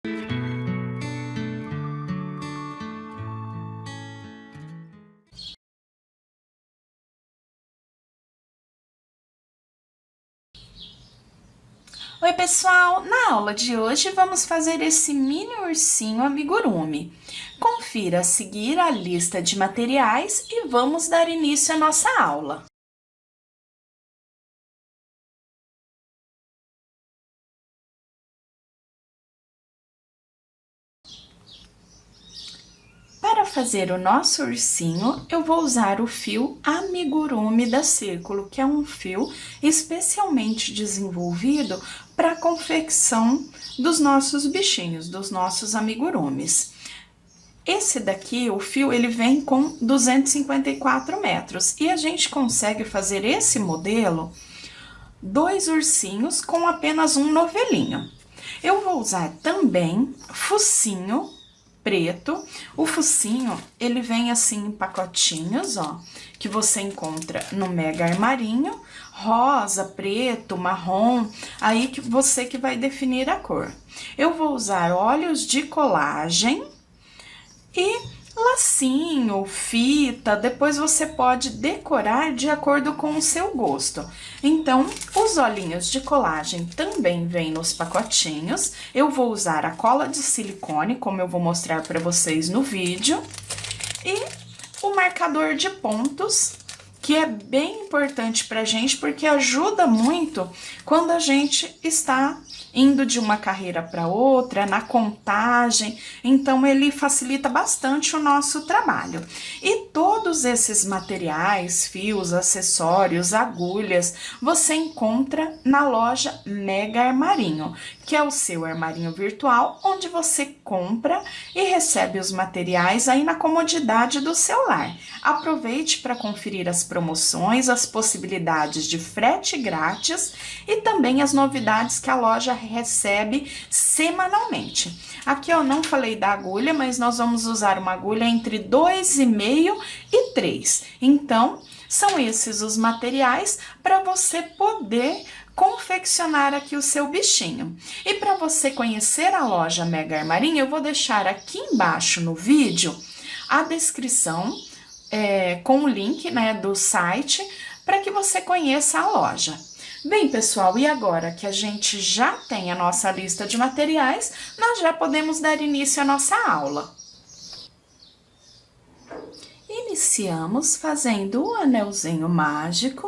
Oi pessoal, na aula de hoje vamos fazer esse mini ursinho amigurumi. Confira a seguir a lista de materiais e vamos dar início à nossa aula. Para fazer o nosso ursinho, eu vou usar o fio amigurumi da Círculo, que é um fio especialmente desenvolvido para a confecção dos nossos bichinhos, dos nossos amigurumis. Esse daqui, o fio, ele vem com 254 metros e a gente consegue fazer esse modelo 2 ursinhos com apenas um novelinho. Eu vou usar também focinho preto. O focinho, ele vem assim em pacotinhos, ó, que você encontra no Mega Armarinho, rosa, preto, marrom, aí que você que vai definir a cor. Eu vou usar óleos de colagem e lacinho, fita, depois você pode decorar de acordo com o seu gosto. Então, os olhinhos de colagem também vêm nos pacotinhos. Eu vou usar a cola de silicone, como eu vou mostrar para vocês no vídeo, e o marcador de pontos, que é bem importante pra gente, porque ajuda muito quando a gente está indo de uma carreira para outra, na contagem, então ele facilita bastante o nosso trabalho. E todos esses materiais, fios, acessórios, agulhas, você encontra na loja Mega Armarinho, que é o seu armarinho virtual, onde você compra e recebe os materiais aí na comodidade do seu lar. Aproveite para conferir as promoções, as possibilidades de frete grátis e também as novidades que a loja recebe semanalmente. Aqui eu não falei da agulha, mas nós vamos usar uma agulha entre 2,5 e 3. Então, são esses os materiais para você poder confeccionar aqui o seu bichinho. E para você conhecer a loja Mega Armarinho, eu vou deixar aqui embaixo no vídeo a descrição com o link, né, do site para que você conheça a loja. Bem, pessoal, e agora que a gente já tem a nossa lista de materiais, nós já podemos dar início à nossa aula. Iniciamos fazendo o anelzinho mágico.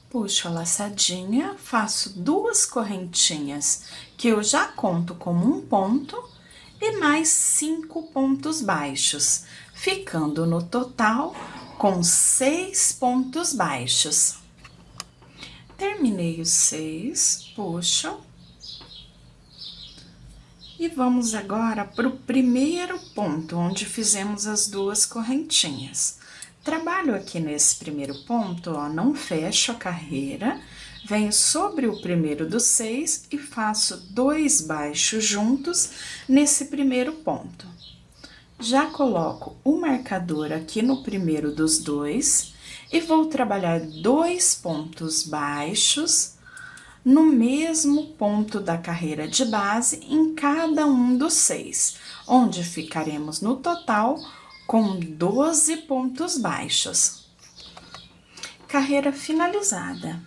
Puxo a laçadinha, faço 2 correntinhas, que eu já conto como um ponto, e mais 5 pontos baixos, ficando no total com 6 pontos baixos. Terminei os 6, puxo. E vamos agora para o primeiro ponto, onde fizemos as 2 correntinhas. Trabalho aqui nesse primeiro ponto, ó, não fecho a carreira, venho sobre o primeiro dos 6 e faço 2 baixos juntos nesse primeiro ponto. Já coloco o marcador aqui no primeiro dos 2 e vou trabalhar 2 pontos baixos no mesmo ponto da carreira de base em cada um dos 6, onde ficaremos no total com 12 pontos baixos. Carreira finalizada.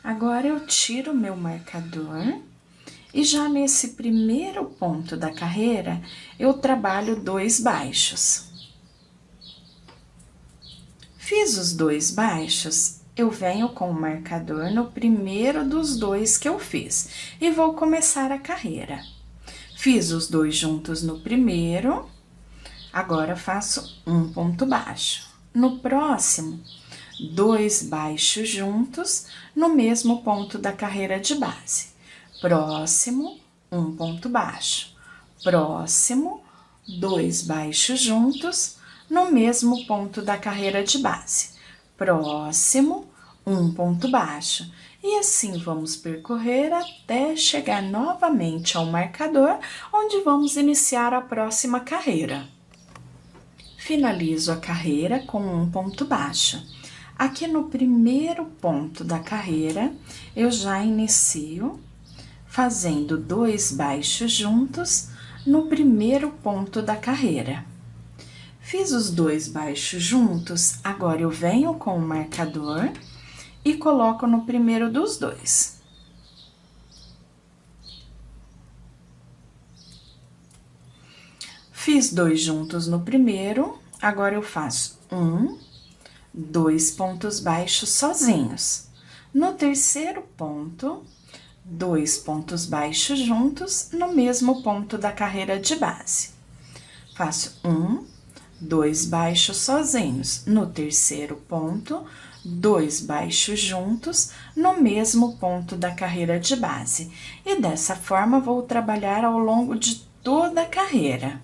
Agora eu tiro meu marcador e já nesse primeiro ponto da carreira eu trabalho 2 baixos. Fiz os 2 baixos, eu venho com o marcador no primeiro dos 2 que eu fiz e vou começar a carreira. Fiz os 2 juntos no primeiro. Agora, faço um ponto baixo. No próximo, 2 baixos juntos no mesmo ponto da carreira de base. Próximo, um ponto baixo. Próximo, 2 baixos juntos no mesmo ponto da carreira de base. Próximo, um ponto baixo. E assim vamos percorrer até chegar novamente ao marcador, onde vamos iniciar a próxima carreira. Finalizo a carreira com um ponto baixo. Aqui no primeiro ponto da carreira, eu já inicio fazendo 2 baixos juntos no primeiro ponto da carreira. Fiz os 2 baixos juntos, agora eu venho com o marcador e coloco no primeiro dos 2. Fiz 2 juntos no primeiro, agora eu faço 1, 2 pontos baixos sozinhos. No terceiro ponto, 2 pontos baixos juntos no mesmo ponto da carreira de base. Faço 1, 2 baixos sozinhos. No terceiro ponto, 2 baixos juntos no mesmo ponto da carreira de base. E dessa forma, vou trabalhar ao longo de toda a carreira.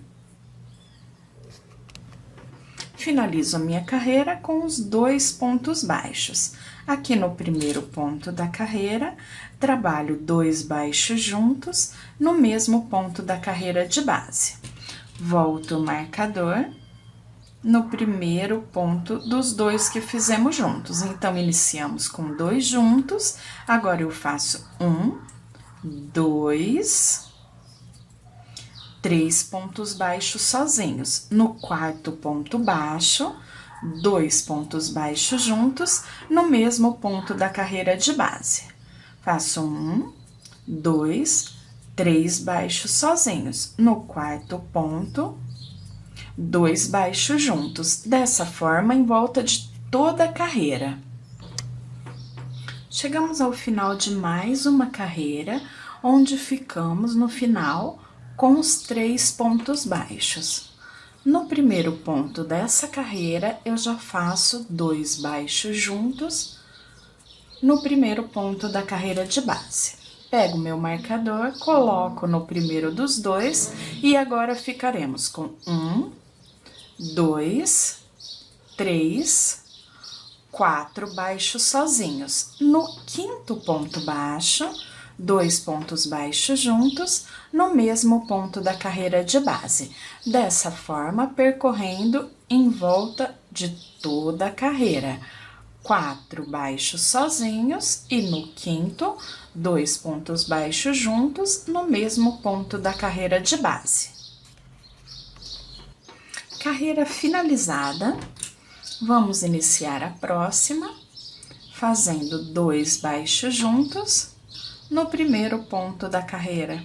Finalizo a minha carreira com os 2 pontos baixos. Aqui no primeiro ponto da carreira, trabalho 2 baixos juntos no mesmo ponto da carreira de base. Volto o marcador no primeiro ponto dos 2 que fizemos juntos. Então, iniciamos com 2 juntos, agora eu faço 1, 2, 3 pontos baixos sozinhos. No quarto ponto baixo, 2 pontos baixos juntos no mesmo ponto da carreira de base. Faço 1, 2, 3 baixos sozinhos. No quarto ponto, 2 baixos juntos. Dessa forma, em volta de toda a carreira. Chegamos ao final de mais uma carreira, onde ficamos no final com os 3 pontos baixos. No primeiro ponto dessa carreira, eu já faço 2 baixos juntos no primeiro ponto da carreira de base. Pego meu marcador, coloco no primeiro dos 2 e agora ficaremos com 1, 2, 3, 4 baixos sozinhos. No quinto ponto baixo, 2 pontos baixos juntos no mesmo ponto da carreira de base. Dessa forma, percorrendo em volta de toda a carreira. 4 baixos sozinhos e no quinto, 2 pontos baixos juntos no mesmo ponto da carreira de base. Carreira finalizada, vamos iniciar a próxima, fazendo 2 baixos juntos no primeiro ponto da carreira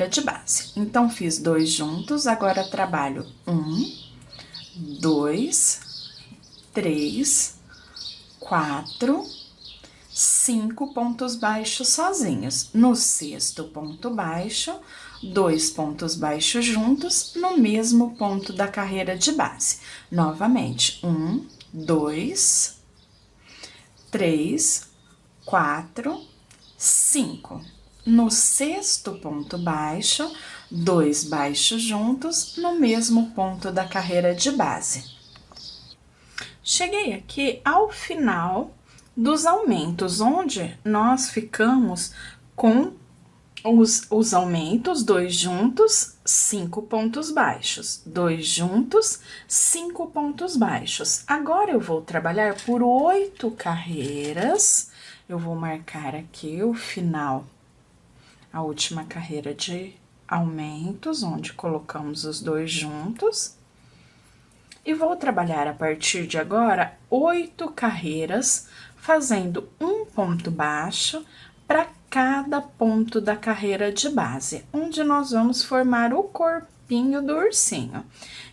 de base. Então, fiz 2 juntos, agora trabalho 1, 2, 3, 4, 5 pontos baixos sozinhos. No sexto ponto baixo, 2 pontos baixos juntos no mesmo ponto da carreira de base. Novamente, 1, 2, 3, 4, 5. No sexto ponto baixo, 2 baixos juntos no mesmo ponto da carreira de base. Cheguei aqui ao final dos aumentos, onde nós ficamos com os aumentos, 2 juntos, 5 pontos baixos, 2 juntos, 5 pontos baixos. Agora, eu vou trabalhar por 8 carreiras, eu vou marcar aqui o final, a última carreira de aumentos, onde colocamos os 2 juntos. E vou trabalhar a partir de agora 8 carreiras, fazendo um ponto baixo para cada ponto da carreira de base, onde nós vamos formar o corpinho do ursinho.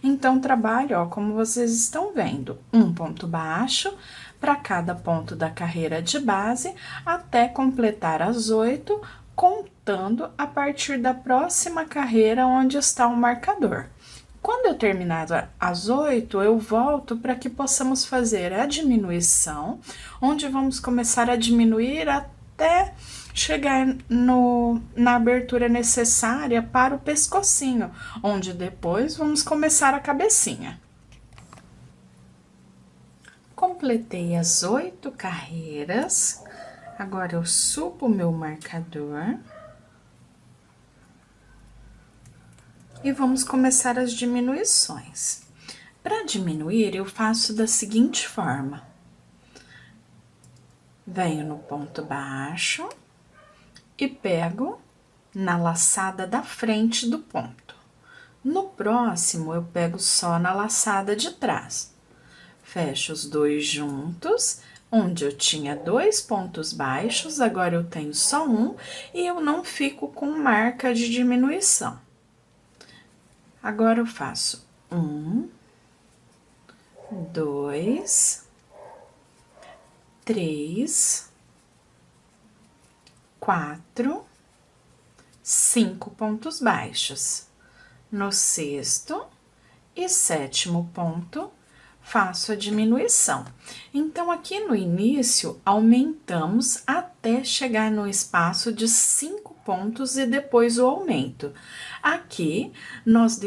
Então, trabalho, ó, como vocês estão vendo, um ponto baixo para cada ponto da carreira de base, até completar as 8, contando a partir da próxima carreira onde está o marcador. Quando eu terminar as 8, eu volto para que possamos fazer a diminuição, onde vamos começar a diminuir até chegar na abertura necessária para o pescocinho, onde depois vamos começar a cabecinha. Completei as 8 carreiras, agora eu subo o meu marcador. E vamos começar as diminuições. Para diminuir, eu faço da seguinte forma. Venho no ponto baixo, e pego na laçada da frente do ponto. No próximo, eu pego só na laçada de trás. Fecho os dois juntos, onde eu tinha 2 pontos baixos, agora eu tenho só um e eu não fico com marca de diminuição. Agora eu faço 1, 2, 3, 4, 5 pontos baixos. No sexto e sétimo ponto, faço a diminuição. Então, aqui no início, aumentamos até chegar no espaço de 5 pontos e depois o aumento. Aqui, nós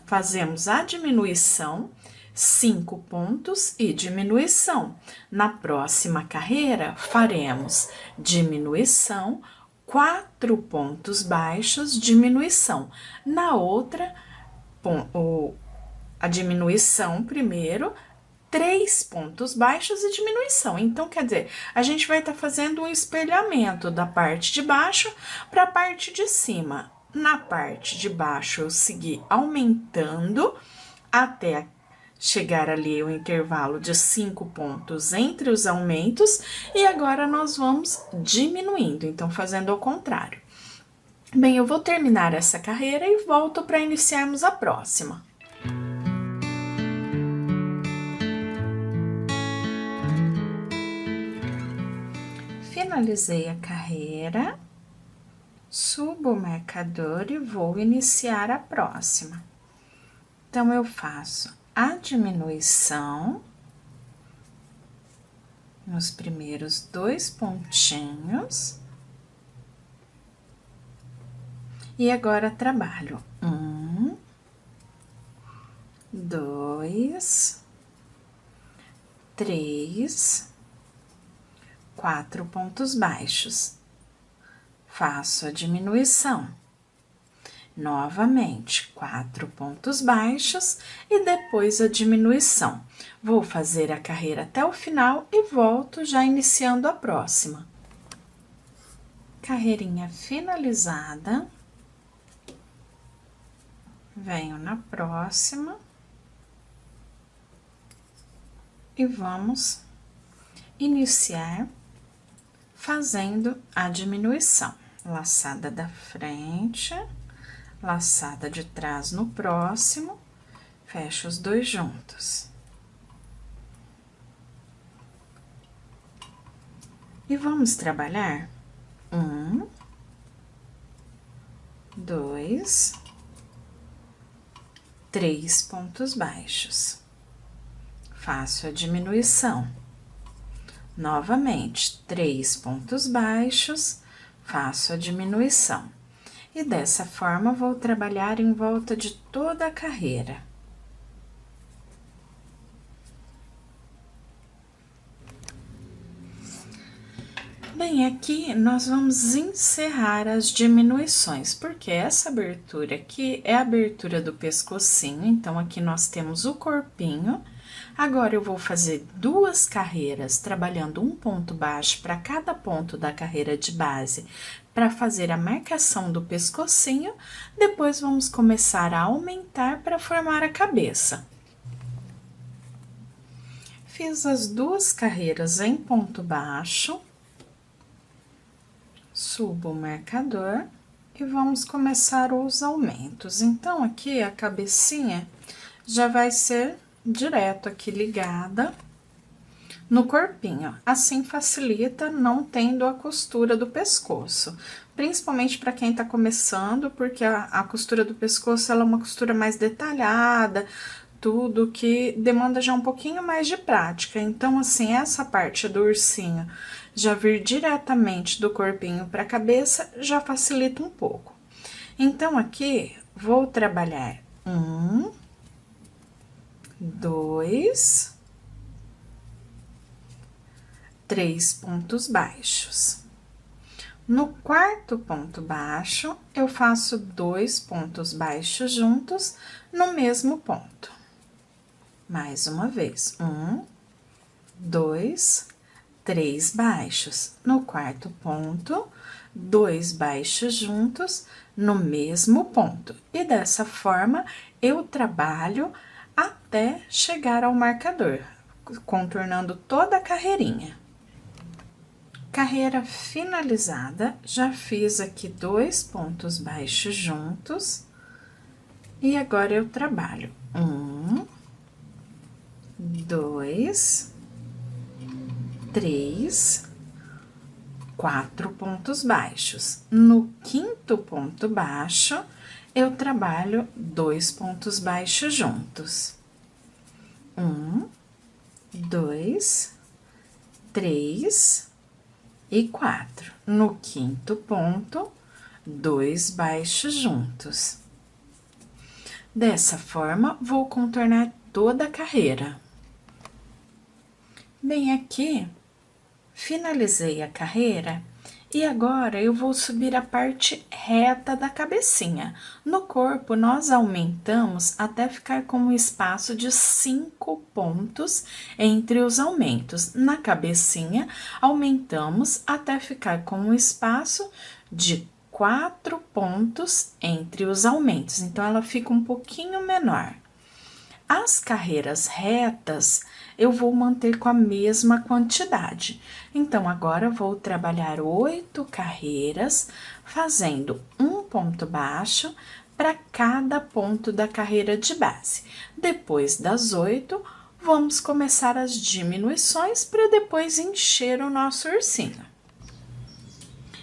fazemos a diminuição, 5 pontos e diminuição. Na próxima carreira, faremos diminuição, 4 pontos baixos, diminuição. Na outra, a diminuição primeiro, 3 pontos baixos e diminuição. Então, quer dizer, a gente vai estar fazendo um espelhamento da parte de baixo para a parte de cima. Na parte de baixo, eu segui aumentando até chegar ali o intervalo de 5 pontos entre os aumentos, e agora nós vamos diminuindo, então fazendo ao contrário. Bem, eu vou terminar essa carreira e volto para iniciarmos a próxima. Finalizei a carreira, subo o marcador e vou iniciar a próxima. Então, eu faço a diminuição nos primeiros 2 pontinhos. E agora, trabalho 1, 2, 3, 4 pontos baixos. Faço a diminuição. Novamente, 4 pontos baixos e depois a diminuição. Vou fazer a carreira até o final e volto já iniciando a próxima. Carreirinha finalizada. Venho na próxima. E vamos iniciar fazendo a diminuição. Laçada da frente, laçada de trás no próximo, fecho os dois juntos. E vamos trabalhar 1, 2, 3 pontos baixos. Faço a diminuição. Novamente, 3 pontos baixos, faço a diminuição. E dessa forma, vou trabalhar em volta de toda a carreira. Bem, aqui nós vamos encerrar as diminuições, porque essa abertura aqui é a abertura do pescocinho, então aqui nós temos o corpinho. Agora, eu vou fazer 2 carreiras, trabalhando um ponto baixo para cada ponto da carreira de base, para fazer a marcação do pescocinho. Depois, vamos começar a aumentar para formar a cabeça. Fiz as 2 carreiras em ponto baixo. Subo o marcador e vamos começar os aumentos. Então, aqui a cabecinha já vai ser direto aqui ligada no corpinho. Assim facilita não tendo a costura do pescoço, principalmente para quem tá começando, porque a costura do pescoço ela é uma costura mais detalhada, tudo que demanda já um pouquinho mais de prática. Então, assim, essa parte do ursinho já vir diretamente do corpinho para a cabeça já facilita um pouco. Então, aqui vou trabalhar 1, 2, 3 pontos baixos. No quarto ponto baixo, eu faço 2 pontos baixos juntos no mesmo ponto. Mais uma vez, 1, 2, 3 baixos. No quarto ponto, 2 baixos juntos no mesmo ponto. E dessa forma, eu trabalho até chegar ao marcador, contornando toda a carreirinha. Carreira finalizada, já fiz aqui 2 pontos baixos juntos. E agora eu trabalho 1, 2, 3, 4 pontos baixos. No 5º ponto baixo, eu trabalho 2 pontos baixos juntos. 1, 2, 3 e 4. No 5º ponto, 2 baixos juntos. Dessa forma, vou contornar toda a carreira. Bem, aqui, finalizei a carreira e agora eu vou subir a parte reta da cabecinha. No corpo, nós aumentamos até ficar com um espaço de 5 pontos entre os aumentos. Na cabecinha, aumentamos até ficar com um espaço de 4 pontos entre os aumentos, então ela fica um pouquinho menor. As carreiras retas, eu vou manter com a mesma quantidade. Então, agora vou trabalhar 8 carreiras, fazendo um ponto baixo para cada ponto da carreira de base. Depois das 8, vamos começar as diminuições para depois encher o nosso ursinho.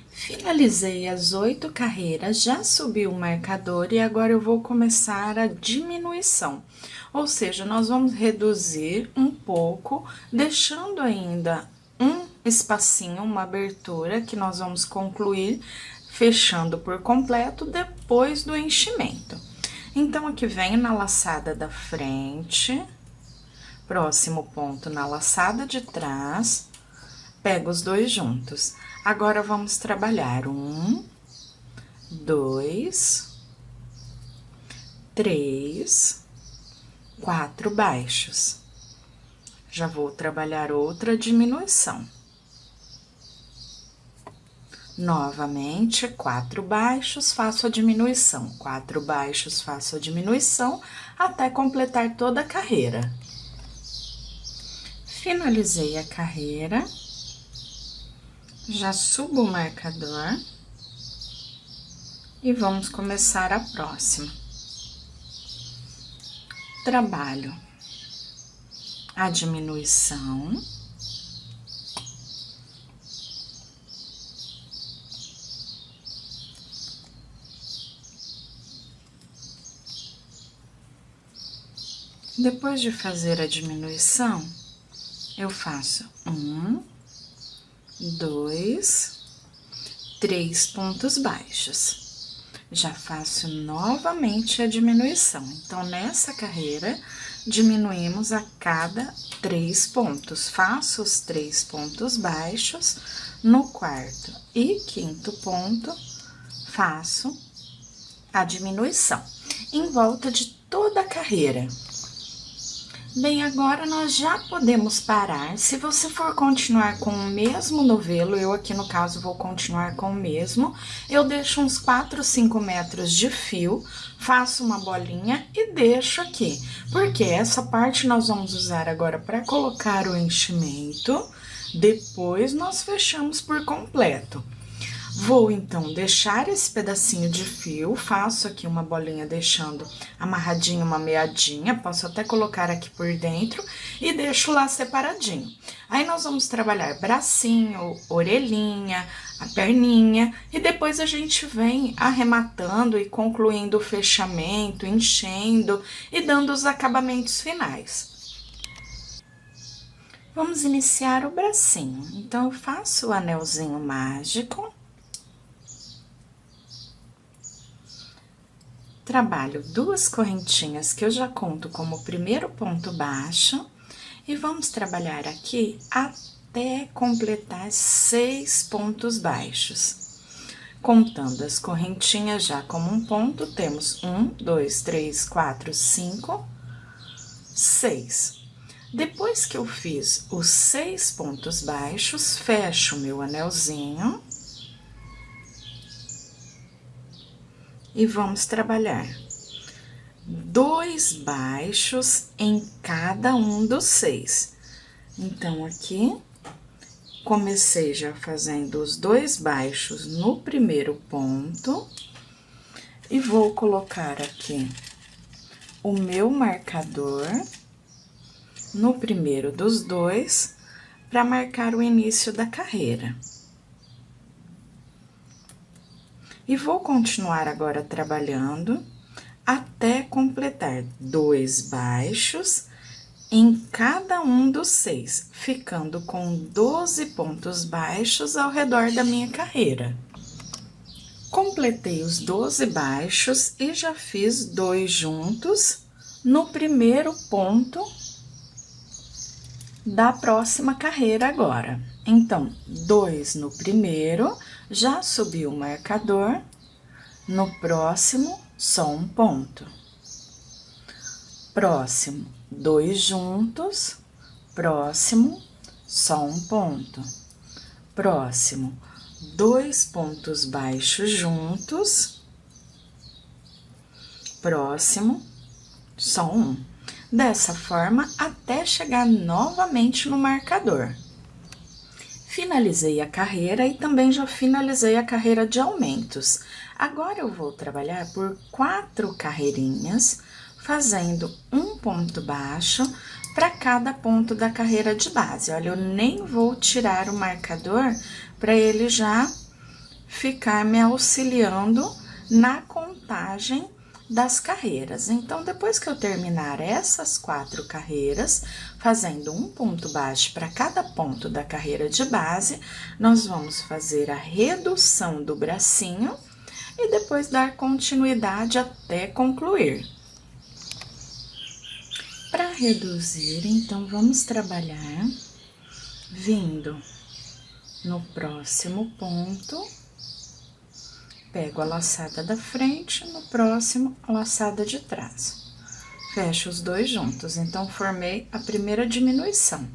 Finalizei as 8 carreiras, já subi o marcador e agora eu vou começar a diminuição. Ou seja, nós vamos reduzir um pouco, deixando ainda um espacinho, uma abertura que nós vamos concluir, fechando por completo depois do enchimento. Então, aqui venho na laçada da frente, próximo ponto na laçada de trás, pego os dois juntos. Agora, vamos trabalhar 1, 2, 3, 4 baixos. Já vou trabalhar outra diminuição. Novamente, 4 baixos, faço a diminuição. 4 baixos, faço a diminuição, até completar toda a carreira. Finalizei a carreira. Já subo o marcador e vamos começar a próxima. Trabalho a diminuição. Depois de fazer a diminuição, eu faço 1, 2, 3 pontos baixos. Já faço novamente a diminuição. Então, nessa carreira, diminuímos a cada 3 pontos. Faço os 3 pontos baixos. No 4º e 5º ponto, faço a diminuição. Em volta de toda a carreira. Bem, agora nós já podemos parar. Se você for continuar com o mesmo novelo, eu aqui no caso vou continuar com o mesmo, eu deixo uns 4, 5 metros de fio, faço uma bolinha e deixo aqui. Porque essa parte nós vamos usar agora para colocar o enchimento, depois nós fechamos por completo. Vou, então, deixar esse pedacinho de fio, faço aqui uma bolinha deixando amarradinho uma meadinha, posso até colocar aqui por dentro e deixo lá separadinho. Aí, nós vamos trabalhar bracinho, orelhinha, a perninha e depois a gente vem arrematando e concluindo o fechamento, enchendo e dando os acabamentos finais. Vamos iniciar o bracinho. Então, eu faço o anelzinho mágico. Trabalho 2 correntinhas que eu já conto como primeiro ponto baixo e vamos trabalhar aqui até completar 6 pontos baixos. Contando as correntinhas já como um ponto, temos 1, 2, 3, 4, 5, 6. Depois que eu fiz os 6 pontos baixos, fecho o meu anelzinho. e vamos trabalhar 2 baixos em cada um dos 6. Então, aqui, comecei já fazendo os 2 baixos no primeiro ponto, e vou colocar aqui o meu marcador no primeiro dos 2, para marcar o início da carreira. E vou continuar agora trabalhando até completar 2 baixos em cada um dos 6, ficando com 12 pontos baixos ao redor da minha carreira. Completei os 12 baixos e já fiz 2 juntos no primeiro ponto da próxima carreira agora. Então, 2 no primeiro, já subi o marcador, no próximo, só um ponto. Próximo, 2 juntos, próximo, só um ponto. Próximo, 2 pontos baixos juntos, próximo, só um. Dessa forma, até chegar novamente no marcador. Finalizei a carreira e também já finalizei a carreira de aumentos. Agora, eu vou trabalhar por 4 carreirinhas, fazendo um ponto baixo para cada ponto da carreira de base. Olha, eu nem vou tirar o marcador para ele já ficar me auxiliando na contagem das carreiras. Então, depois que eu terminar essas 4 carreiras, fazendo um ponto baixo para cada ponto da carreira de base, nós vamos fazer a redução do bracinho e depois dar continuidade até concluir. Para reduzir, então, vamos trabalhar vindo no próximo ponto. Pego a laçada da frente, no próximo, a laçada de trás. Fecho os 2 juntos, então, formei a primeira diminuição.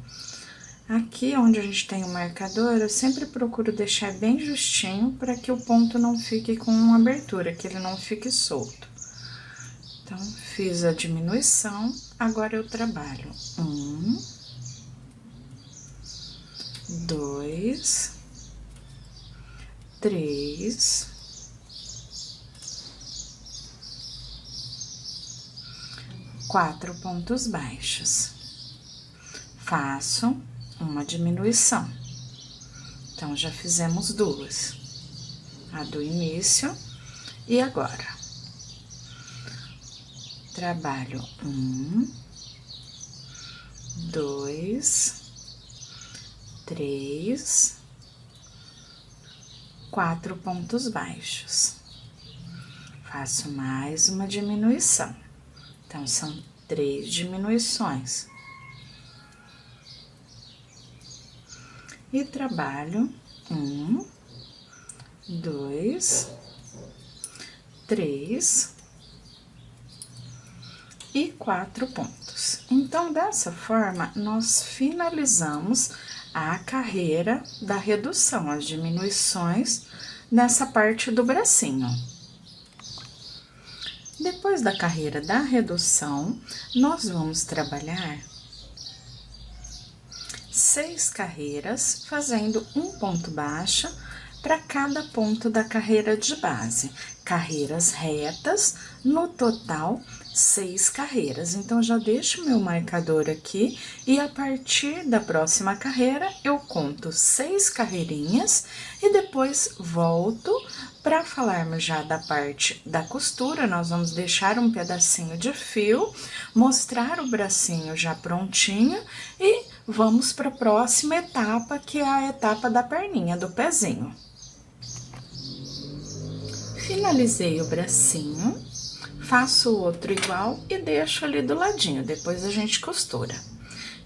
Aqui, onde a gente tem o marcador, eu sempre procuro deixar bem justinho para que o ponto não fique com uma abertura, que ele não fique solto. Então, fiz a diminuição, agora eu trabalho 1, 2, 3, 4 pontos baixos. Faço uma diminuição. Então, já fizemos 2. A do início. E agora, trabalho 1, 2, 3, 4 pontos baixos. Faço mais uma diminuição. Então, são 3 diminuições. E trabalho 1, 2, 3 e 4 pontos. Então, dessa forma, nós finalizamos a carreira da redução, as diminuições nessa parte do bracinho. Depois da carreira da redução, nós vamos trabalhar 6 carreiras, fazendo um ponto baixo para cada ponto da carreira de base. Carreiras retas, no total, 6 carreiras. Então, já deixo meu marcador aqui e a partir da próxima carreira, eu conto 6 carreirinhas e depois volto para falarmos já da parte da costura. Nós vamos deixar um pedacinho de fio, mostrar o bracinho já prontinho e vamos para a próxima etapa, que é a etapa da perninha, do pezinho. Finalizei o bracinho, faço o outro igual e deixo ali do ladinho, depois a gente costura.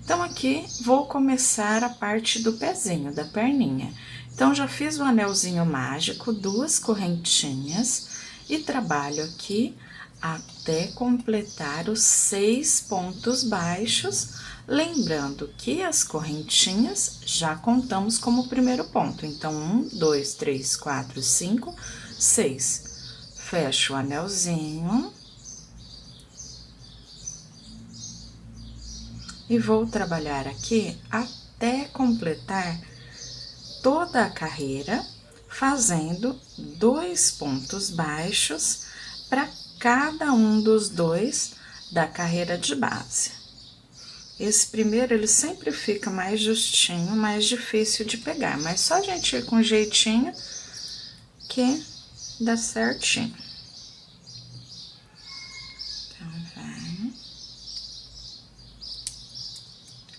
Então, aqui, vou começar a parte do pezinho, da perninha. Então, já fiz o anelzinho mágico, 2 correntinhas, e trabalho aqui até completar os 6 pontos baixos, lembrando que as correntinhas já contamos como primeiro ponto. Então, 1, 2, 3, 4, 5, 6. fecho o anelzinho. E vou trabalhar aqui até completar toda a carreira, fazendo 2 pontos baixos para cada um dos 2 da carreira de base. Esse primeiro, ele sempre fica mais justinho, mais difícil de pegar, mas só a gente ir com jeitinho que dá certinho. Então, vai.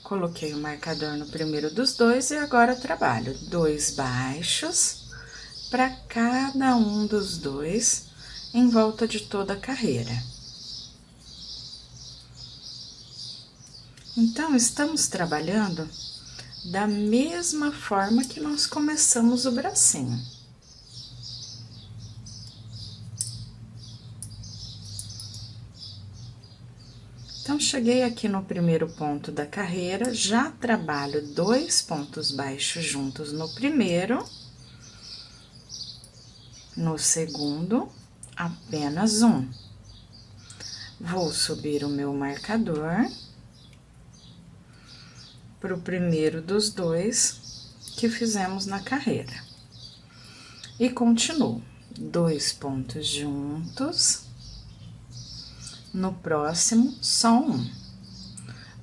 Coloquei o marcador no primeiro dos 2 e agora eu trabalho 2 baixos para cada um dos 2 em volta de toda a carreira. Então, estamos trabalhando da mesma forma que nós começamos o bracinho. Então, cheguei aqui no primeiro ponto da carreira, já trabalho 2 pontos baixos juntos no primeiro. No segundo, apenas 1. Vou subir o meu marcador para o primeiro dos 2 que fizemos na carreira. E continuo, 2 pontos juntos, no próximo, só 1.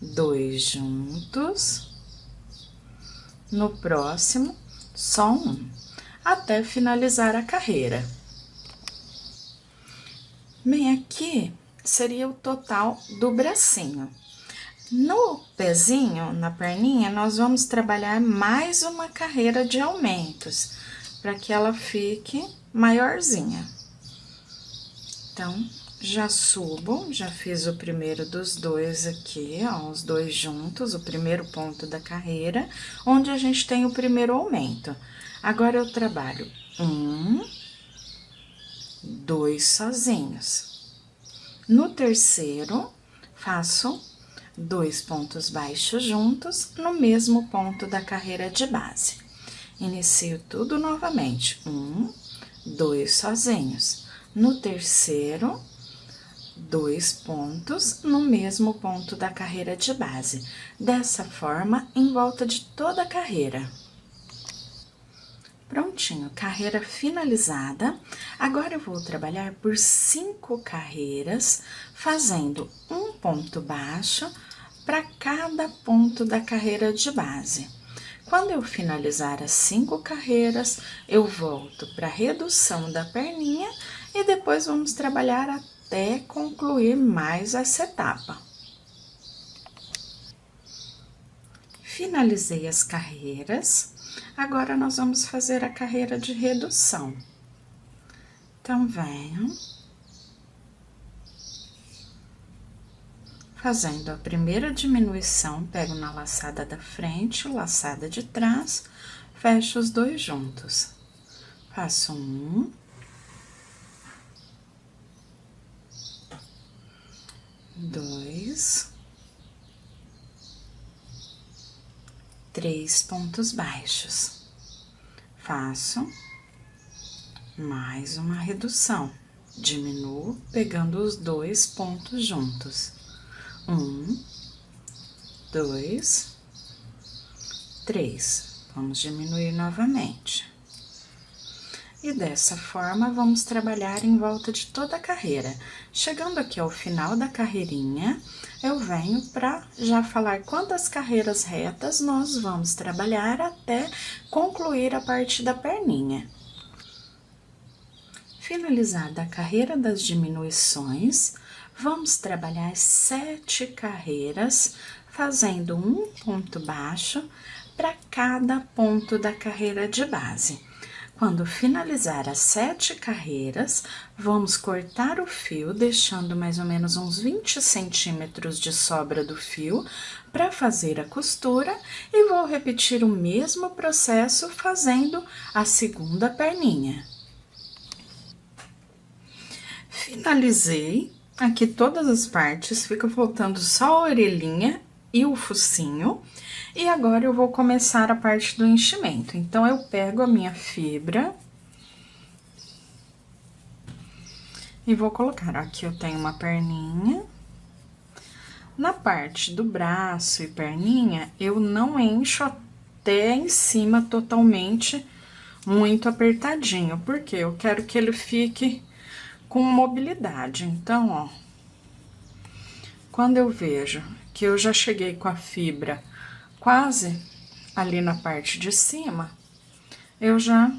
2 juntos, no próximo, só 1, até finalizar a carreira. Bem, aqui seria o total do bracinho. No pezinho, na perninha, nós vamos trabalhar mais uma carreira de aumentos, para que ela fique maiorzinha. Então, já subo, já fiz o primeiro dos 2 aqui, ó, os 2 juntos, o primeiro ponto da carreira, onde a gente tem o primeiro aumento. Agora, eu trabalho 1, 2 sozinhos. No terceiro, faço 2 pontos baixos juntos no mesmo ponto da carreira de base. Inicio tudo novamente, 1, 2 sozinhos. No terceiro, 2 pontos no mesmo ponto da carreira de base. Dessa forma, em volta de toda a carreira. Prontinho, carreira finalizada. Agora, eu vou trabalhar por 5 carreiras, fazendo um ponto baixo para cada ponto da carreira de base. Quando eu finalizar as 5 carreiras, eu volto para a redução da perninha e depois vamos trabalhar até concluir mais essa etapa. Finalizei as carreiras, agora nós vamos fazer a carreira de redução. Então, venho fazendo a primeira diminuição, pego na laçada da frente, laçada de trás, fecho os 2 juntos. Faço 1, 2, 3 pontos baixos. Faço mais uma redução, diminuo pegando os 2 pontos juntos. 1, 2, 3. Vamos diminuir novamente. E dessa forma, vamos trabalhar em volta de toda a carreira. Chegando aqui ao final da carreirinha, eu venho para já falar quantas carreiras retas nós vamos trabalhar até concluir a parte da perninha. Finalizada a carreira das diminuições, vamos trabalhar 7 carreiras, fazendo um ponto baixo para cada ponto da carreira de base. Quando finalizar as 7 carreiras, vamos cortar o fio, deixando mais ou menos uns 20 centímetros de sobra do fio para fazer a costura e vou repetir o mesmo processo fazendo a segunda perninha. Finalizei aqui todas as partes, fica faltando só a orelhinha e o focinho. E agora, eu vou começar a parte do enchimento. Então, eu pego a minha fibra, E vou colocar, ó, aqui eu tenho uma perninha. Na parte do braço e perninha, eu não encho até em cima totalmente, muito apertadinho, porque eu quero que ele fique com mobilidade. Então, ó, quando eu vejo que eu já cheguei com a fibra quase ali na parte de cima, eu já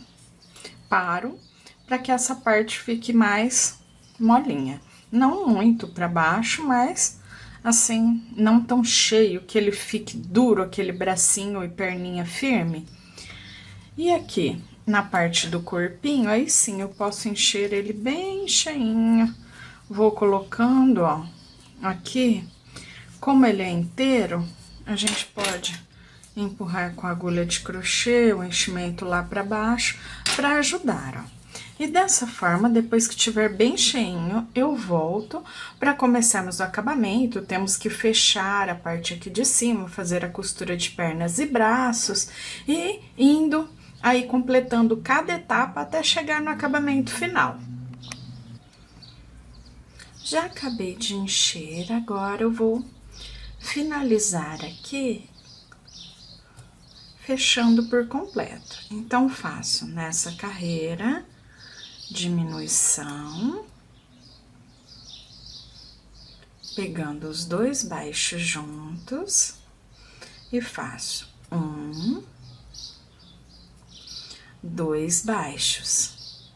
paro para que essa parte fique mais molinha. Não muito para baixo, mas assim, não tão cheio, que ele fique duro, aquele bracinho e perninha firme. E aqui, na parte do corpinho, aí sim eu posso encher ele bem cheinho. Vou colocando, ó, aqui, como ele é inteiro, a gente pode empurrar com a agulha de crochê o enchimento lá pra baixo, pra ajudar, ó. E dessa forma, depois que tiver bem cheinho, eu volto para começarmos o acabamento. Temos que fechar a parte aqui de cima, fazer a costura de pernas e braços e indo aí completando cada etapa até chegar no acabamento final. Já acabei de encher, agora eu vou finalizar aqui, fechando por completo. Então, faço nessa carreira diminuição, pegando os dois baixos juntos e faço 1, 2 baixos.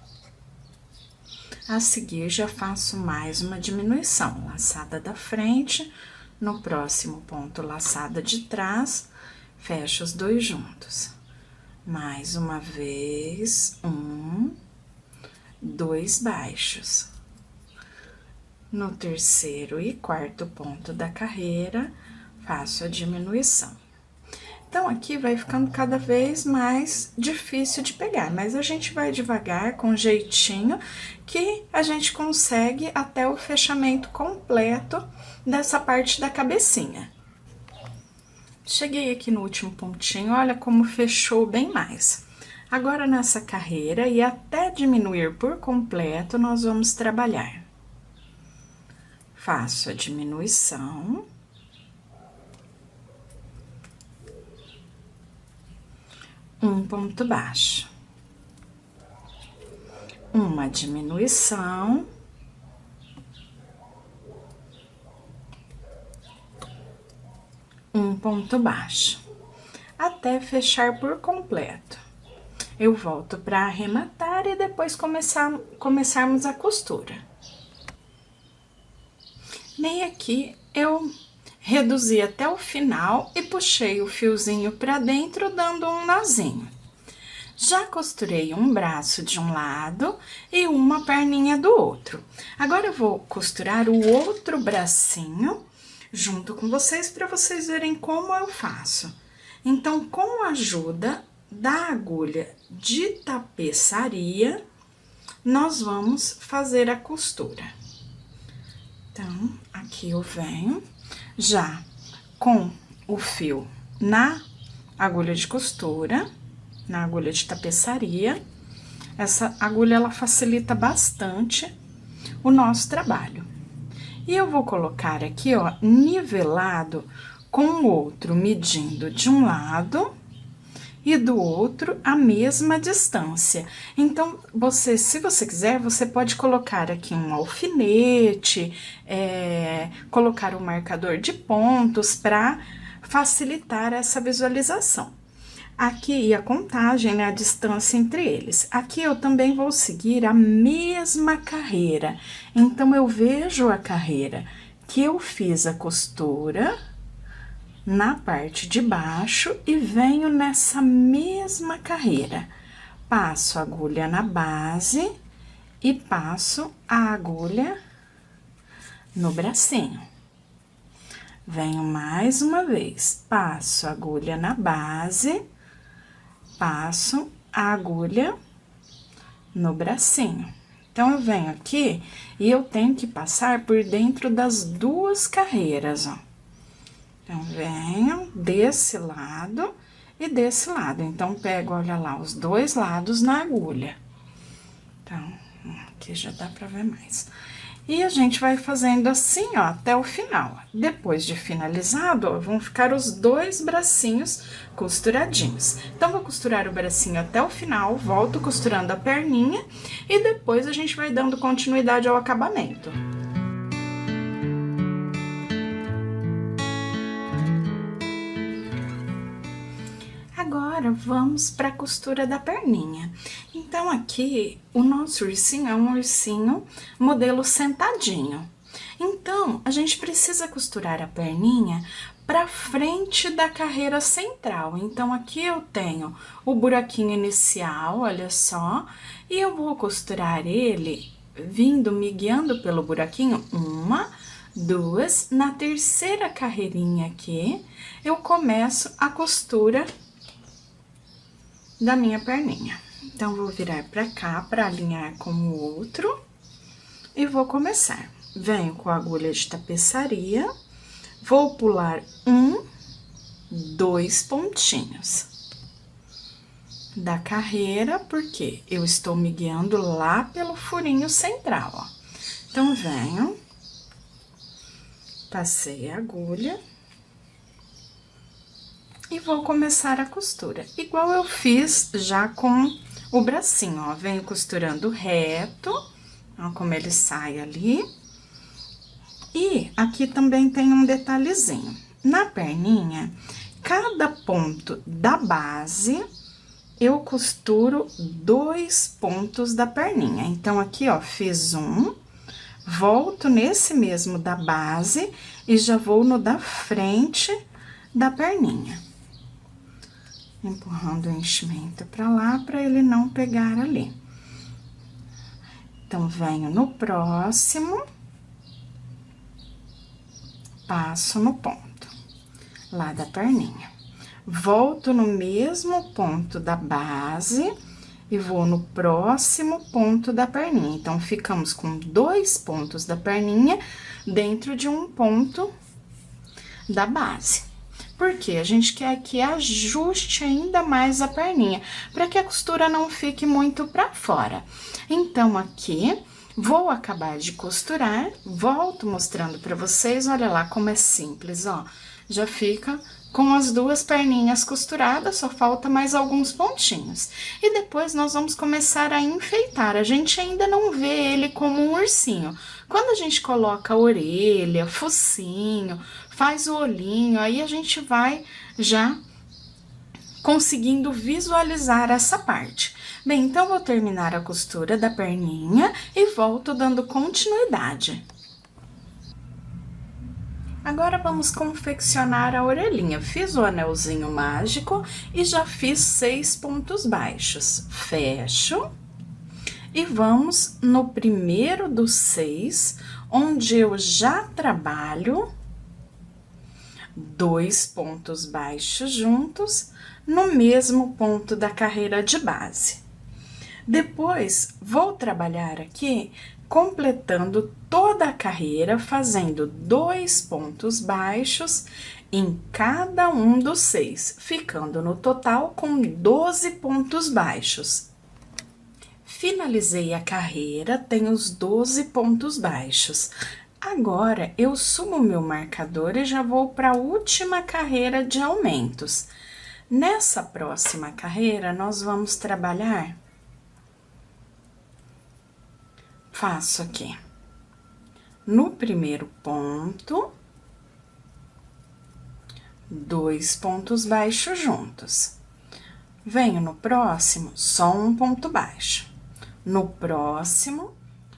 A seguir, já faço mais uma diminuição, laçada da frente, no próximo ponto, laçada de trás, fecho os dois juntos. Mais uma vez, 1, 2 baixos. No terceiro e quarto ponto da carreira, faço a diminuição. Então, aqui vai ficando cada vez mais difícil de pegar, mas a gente vai devagar, com jeitinho, que a gente consegue até o fechamento completo dessa parte da cabecinha. Cheguei aqui no último pontinho, olha como fechou bem mais. Agora, nessa carreira, e até diminuir por completo, nós vamos trabalhar. Faço a diminuição. Um ponto baixo. Uma diminuição. Um ponto baixo. Até fechar por completo. Eu volto para arrematar e depois começarmos a costura. Nem aqui eu reduzi até o final e puxei o fiozinho para dentro, dando um nozinho. Já costurei um braço de um lado e uma perninha do outro. Agora, eu vou costurar o outro bracinho junto com vocês, para vocês verem como eu faço. Então, com a ajuda da agulha de tapeçaria, nós vamos fazer a costura. Então, aqui eu venho já com o fio na agulha de costura, na agulha de tapeçaria. Essa agulha, ela facilita bastante o nosso trabalho. E eu vou colocar aqui, ó, nivelado com o outro, medindo de um lado e do outro a mesma distância. Então, se você quiser, você pode colocar aqui um alfinete, colocar um marcador de pontos para facilitar essa visualização. Aqui a contagem, né, a distância entre eles. Aqui eu também vou seguir a mesma carreira. Então, eu vejo a carreira que eu fiz a costura na parte de baixo e venho nessa mesma carreira. Passo a agulha na base e passo a agulha no bracinho. Venho mais uma vez, passo a agulha na base, passo a agulha no bracinho. Então, eu venho aqui e eu tenho que passar por dentro das duas carreiras, ó. Então, venho desse lado e desse lado. Então, pego, olha lá, os dois lados na agulha. Então, aqui já dá pra ver mais. E a gente vai fazendo assim, ó, até o final. Depois de finalizado, ó, vão ficar os dois bracinhos costuradinhos. Então, vou costurar o bracinho até o final, volto costurando a perninha e depois a gente vai dando continuidade ao acabamento. Agora, vamos para a costura da perninha. Então, aqui, o nosso ursinho é um ursinho modelo sentadinho. Então, a gente precisa costurar a perninha para frente da carreira central. Então, aqui eu tenho o buraquinho inicial, olha só, e eu vou costurar ele vindo, me guiando pelo buraquinho, uma, duas, na terceira carreirinha aqui, eu começo a costura da minha perninha. Então, vou virar pra cá pra alinhar com o outro e vou começar. Venho com a agulha de tapeçaria, vou pular 1, 2 pontinhos da carreira, porque eu estou me guiando lá pelo furinho central, ó. Então, venho, passei a agulha e vou começar a costura, igual eu fiz já com o bracinho, ó. Venho costurando reto, ó, como ele sai ali. E aqui também tem um detalhezinho. Na perninha, cada ponto da base, eu costuro 2 pontos da perninha. Então, aqui, ó, fiz um, volto nesse mesmo da base e já vou no da frente da perninha. Empurrando o enchimento pra lá, pra ele não pegar ali. Então, venho no próximo, passo no ponto lá da perninha. Volto no mesmo ponto da base e vou no próximo ponto da perninha. Então, ficamos com 2 pontos da perninha dentro de um ponto da base. Porque a gente quer que ajuste ainda mais a perninha, para que a costura não fique muito para fora. Então, aqui, vou acabar de costurar, volto mostrando para vocês, olha lá como é simples, ó. Já fica com as 2 perninhas costuradas, só falta mais alguns pontinhos. E depois nós vamos começar a enfeitar, a gente ainda não vê ele como um ursinho. Quando a gente coloca a orelha, focinho, faz o olhinho, aí a gente vai já conseguindo visualizar essa parte. Bem, então, vou terminar a costura da perninha e volto dando continuidade. Agora, vamos confeccionar a orelhinha. Fiz o anelzinho mágico e já fiz 6 pontos baixos. Fecho. E vamos no primeiro dos 6, onde eu já trabalho 2 pontos baixos juntos no mesmo ponto da carreira de base. Depois, vou trabalhar aqui completando toda a carreira, fazendo 2 pontos baixos em cada um dos 6, ficando no total com 12 pontos baixos. Finalizei a carreira, tenho os 12 pontos baixos. Agora, eu sumo o meu marcador e já vou para a última carreira de aumentos. Nessa próxima carreira, nós vamos trabalhar... Faço aqui, no primeiro ponto, 2 pontos baixos juntos. Venho no próximo, só um ponto baixo. No próximo,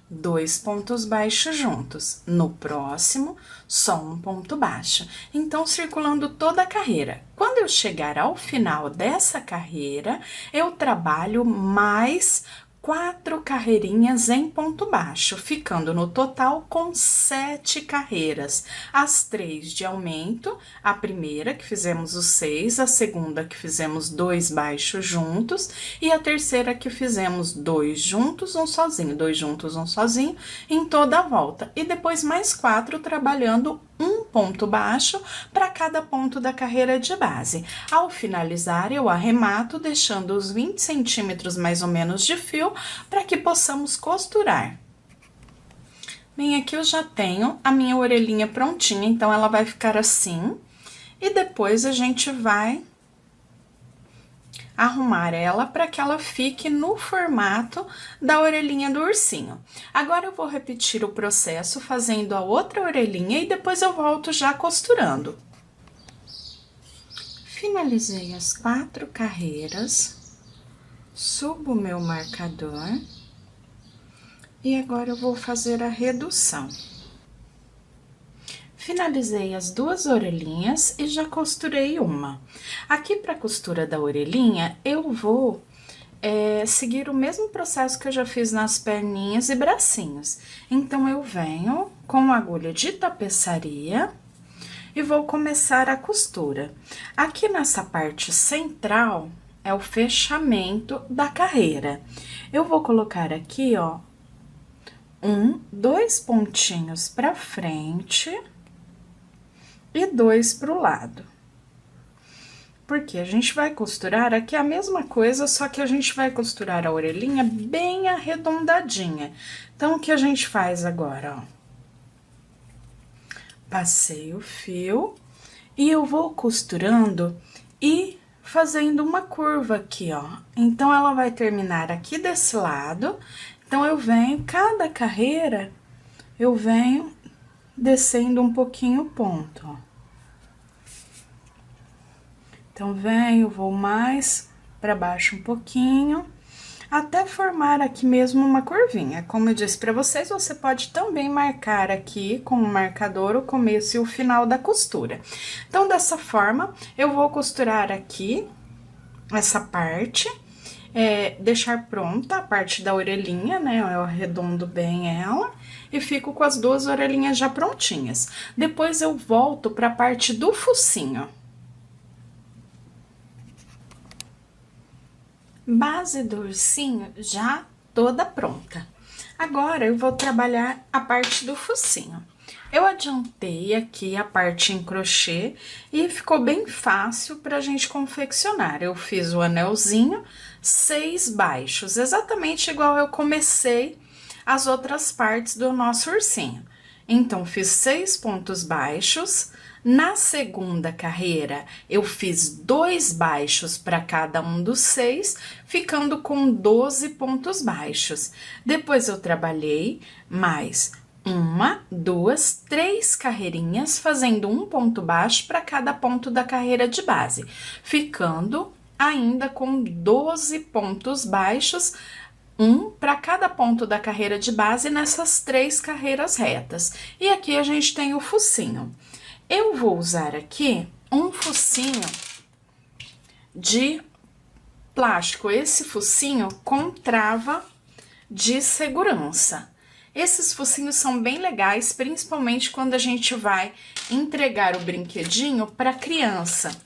2 pontos baixos juntos. No próximo, só um ponto baixo. Então, circulando toda a carreira. Quando eu chegar ao final dessa carreira, eu trabalho mais 4 carreirinhas em ponto baixo, ficando no total com 7 carreiras. As 3 de aumento, a primeira que fizemos os 6, a segunda que fizemos 2 baixos juntos e a terceira que fizemos 2 juntos, um sozinho, 2 juntos, um sozinho, em toda a volta. E depois mais 4 trabalhando um ponto baixo para cada ponto da carreira de base. Ao finalizar, eu arremato, deixando os 20 centímetros mais ou menos de fio para que possamos costurar. Bem, aqui eu já tenho a minha orelhinha prontinha, então ela vai ficar assim. E depois a gente vai arrumar ela para que ela fique no formato da orelhinha do ursinho. Agora eu vou repetir o processo fazendo a outra orelhinha e depois eu volto já costurando. Finalizei as 4 carreiras, subo o meu marcador e agora eu vou fazer a redução. Finalizei as 2 orelhinhas e já costurei uma. Aqui para a costura da orelhinha, eu vou seguir o mesmo processo que eu já fiz nas perninhas e bracinhos. Então, eu venho com agulha de tapeçaria e vou começar a costura. Aqui nessa parte central é o fechamento da carreira. Eu vou colocar aqui, ó, 2 pontinhos para frente e 2 para o lado. Porque a gente vai costurar aqui a mesma coisa, só que a gente vai costurar a orelhinha bem arredondadinha. Então, o que a gente faz agora, ó? Passei o fio e eu vou costurando e fazendo uma curva aqui, ó. Então, ela vai terminar aqui desse lado. Então, eu venho, cada carreira, eu venho descendo um pouquinho o ponto, ó. Então, venho, vou mais para baixo um pouquinho, até formar aqui mesmo uma curvinha. Como eu disse para vocês, você pode também marcar aqui com o marcador o começo e o final da costura. Então, dessa forma, eu vou costurar aqui essa parte, deixar pronta a parte da orelhinha, né? Eu arredondo bem ela e fico com as 2 orelhinhas já prontinhas. Depois, eu volto para a parte do focinho. Base do ursinho já toda pronta. Agora, eu vou trabalhar a parte do focinho. Eu adiantei aqui a parte em crochê e ficou bem fácil pra gente confeccionar. Eu fiz o anelzinho, 6 baixos, exatamente igual eu comecei as outras partes do nosso ursinho. Então, fiz 6 pontos baixos. Na segunda carreira, eu fiz 2 baixos para cada um dos 6, ficando com 12 pontos baixos. Depois, eu trabalhei mais 1, 2, 3 carreirinhas, fazendo um ponto baixo para cada ponto da carreira de base, ficando ainda com 12 pontos baixos, um para cada ponto da carreira de base nessas 3 carreiras retas. E aqui a gente tem o focinho. Eu vou usar aqui um focinho de plástico, esse focinho com trava de segurança. Esses focinhos são bem legais, principalmente quando a gente vai entregar o brinquedinho para criança.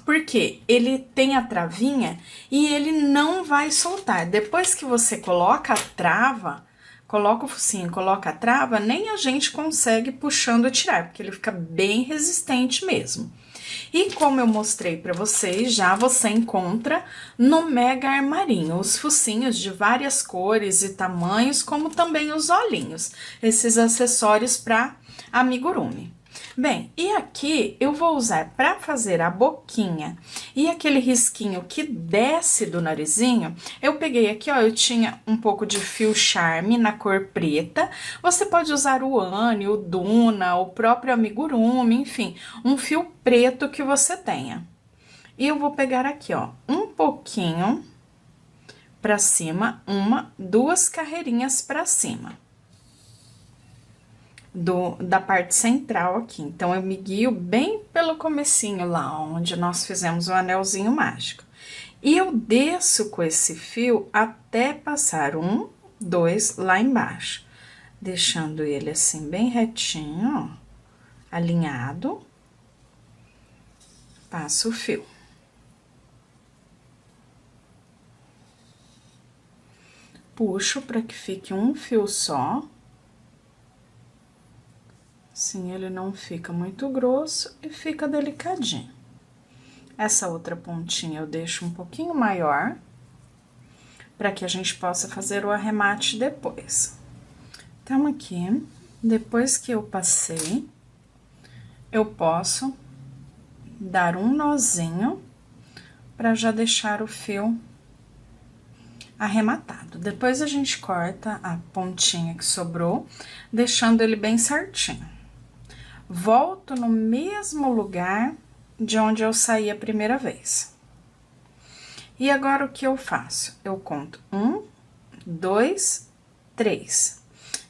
Porque ele tem a travinha e ele não vai soltar. Depois que você coloca a trava, coloca o focinho, coloca a trava, nem a gente consegue puxando tirar, porque ele fica bem resistente mesmo. E como eu mostrei para vocês, já você encontra no Mega Armarinho os focinhos de várias cores e tamanhos, como também os olhinhos, esses acessórios para amigurumi. Bem, e aqui eu vou usar para fazer a boquinha e aquele risquinho que desce do narizinho, eu peguei aqui, ó, eu tinha um pouco de fio charme na cor preta, você pode usar o Anne, o Duna, o próprio amigurumi, enfim, um fio preto que você tenha. E eu vou pegar aqui, ó, um pouquinho para cima, 1, 2 carreirinhas para cima. Da parte central aqui. Então, eu me guio bem pelo comecinho lá, onde nós fizemos o anelzinho mágico. E eu desço com esse fio até passar 1, 2 lá embaixo. Deixando ele assim, bem retinho, ó, alinhado. Passo o fio. Puxo para que fique um fio só. Assim, ele não fica muito grosso e fica delicadinho. Essa outra pontinha eu deixo um pouquinho maior, para que a gente possa fazer o arremate depois. Então, aqui, depois que eu passei, eu posso dar um nozinho para já deixar o fio arrematado. Depois a gente corta a pontinha que sobrou, deixando ele bem certinho. Volto no mesmo lugar de onde eu saí a primeira vez. E agora, o que eu faço? Eu conto 1, 2, 3.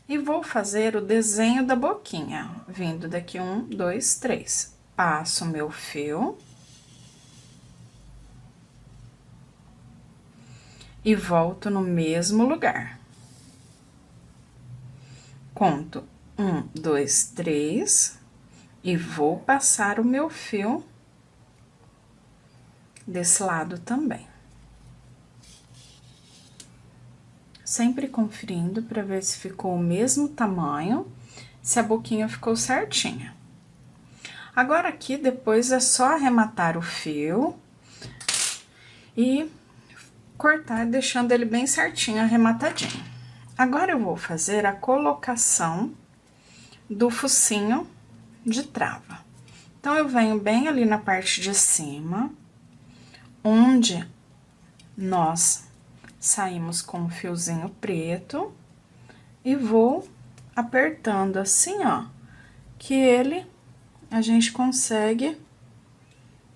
E vou fazer o desenho da boquinha, vindo daqui 1, 2, 3. Passo o meu fio. E volto no mesmo lugar. Conto 1, 2, 3. E vou passar o meu fio desse lado também. Sempre conferindo para ver se ficou o mesmo tamanho, se a boquinha ficou certinha. Agora, aqui, depois é só arrematar o fio e cortar, deixando ele bem certinho, arrematadinho. Agora, eu vou fazer a colocação do focinho de trava. Então, eu venho bem ali na parte de cima, onde nós saímos com o fiozinho preto e vou apertando assim, ó, que a gente consegue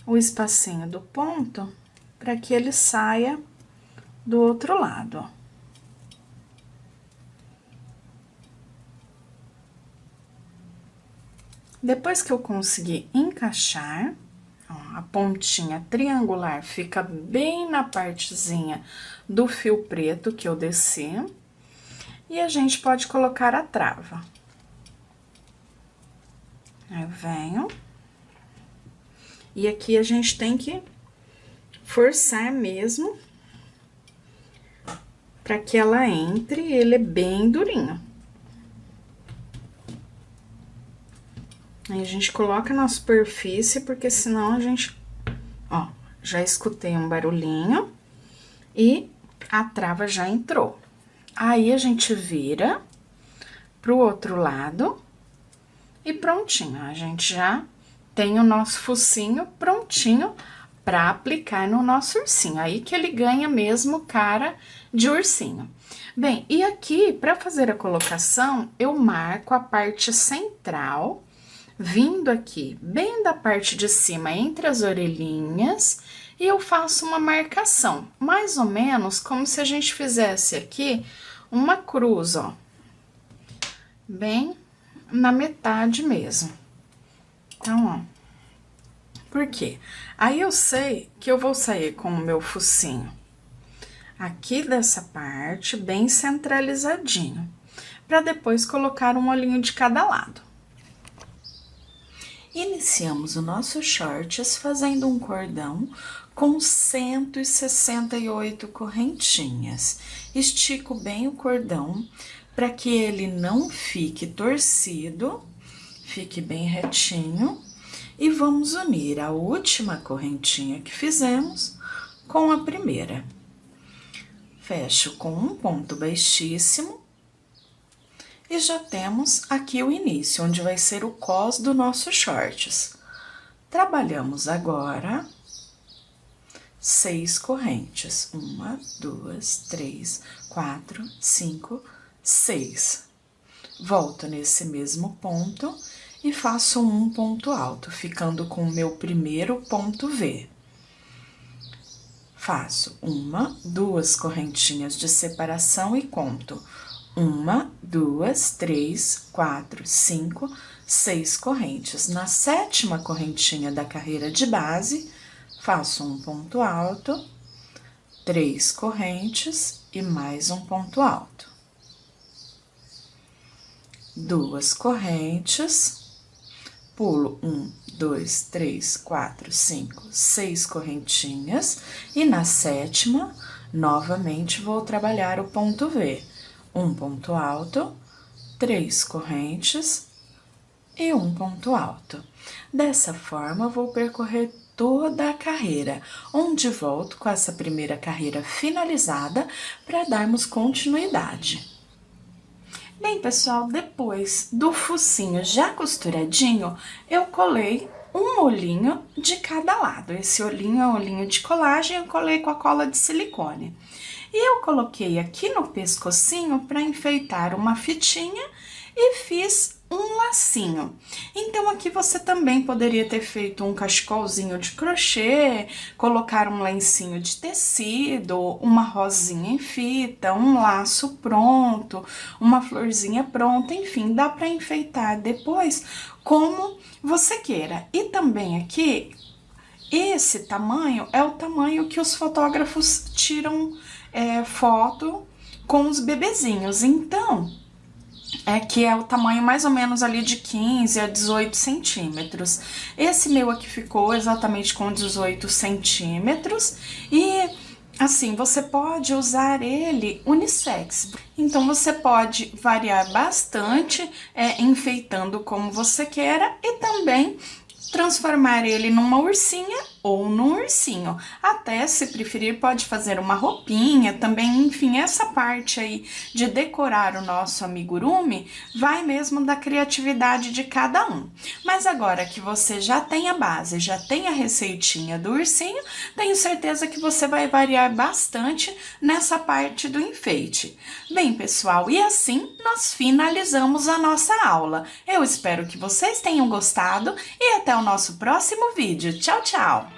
o espacinho do ponto para que ele saia do outro lado, ó. Depois que eu conseguir encaixar, ó, a pontinha triangular fica bem na partezinha do fio preto que eu desci, e a gente pode colocar a trava. Aí eu venho, e aqui a gente tem que forçar mesmo, para que ela entre, ele é bem durinho. Aí, a gente coloca na superfície, porque senão a gente... Ó, já escutei um barulhinho e a trava já entrou. Aí, a gente vira pro outro lado e prontinho. A gente já tem o nosso focinho prontinho para aplicar no nosso ursinho. Aí que ele ganha mesmo cara de ursinho. Bem, e aqui, para fazer a colocação, eu marco a parte central, vindo aqui bem da parte de cima, entre as orelhinhas, e eu faço uma marcação, mais ou menos como se a gente fizesse aqui uma cruz, ó, bem na metade mesmo. Então, ó, por quê? Aí, eu sei que eu vou sair com o meu focinho aqui dessa parte, bem centralizadinho, para depois colocar um olhinho de cada lado. Iniciamos o nosso shorts fazendo um cordão com 168 correntinhas. Estico bem o cordão para que ele não fique torcido, fique bem retinho. E vamos unir a última correntinha que fizemos com a primeira. Fecho com um ponto baixíssimo. E já temos aqui o início, onde vai ser o cós do nosso shorts. Trabalhamos agora 6 correntes. 1, 2, 3, 4, 5, 6. Volto nesse mesmo ponto e faço um ponto alto, ficando com o meu primeiro ponto V. Faço 1, 2 correntinhas de separação e conto 1, 2, 3, 4, 5, 6 correntes. Na 7ª correntinha da carreira de base, faço um ponto alto, 3 correntes e mais um ponto alto. 2 correntes, pulo 1, 2, 3, 4, 5, 6 correntinhas, e na 7ª, novamente, vou trabalhar o ponto V. Um ponto alto, 3 correntes, e um ponto alto. Dessa forma, eu vou percorrer toda a carreira, onde volto com essa primeira carreira finalizada para darmos continuidade. Bem, pessoal, depois do focinho já costuradinho, eu colei um olhinho de cada lado. Esse olhinho é um olhinho de colagem, eu colei com a cola de silicone. E eu coloquei aqui no pescocinho para enfeitar uma fitinha e fiz um lacinho. Então, aqui você também poderia ter feito um cachecolzinho de crochê, colocar um lencinho de tecido, uma rosinha em fita, um laço pronto, uma florzinha pronta, enfim, dá para enfeitar depois como você queira. E também aqui, esse tamanho é o tamanho que os fotógrafos tiram foto com os bebezinhos. Então, que é o tamanho mais ou menos ali de 15 a 18 centímetros. Esse meu aqui ficou exatamente com 18 centímetros e assim, você pode usar ele unissex. Então, você pode variar bastante, enfeitando como você queira e também transformar ele numa ursinha ou num ursinho. Até, se preferir, pode fazer uma roupinha também, enfim, essa parte aí de decorar o nosso amigurumi vai mesmo da criatividade de cada um. Mas agora que você já tem a base, já tem a receitinha do ursinho, tenho certeza que você vai variar bastante nessa parte do enfeite. Bem, pessoal, e assim nós finalizamos a nossa aula. Eu espero que vocês tenham gostado e até o nosso próximo vídeo. Tchau, tchau!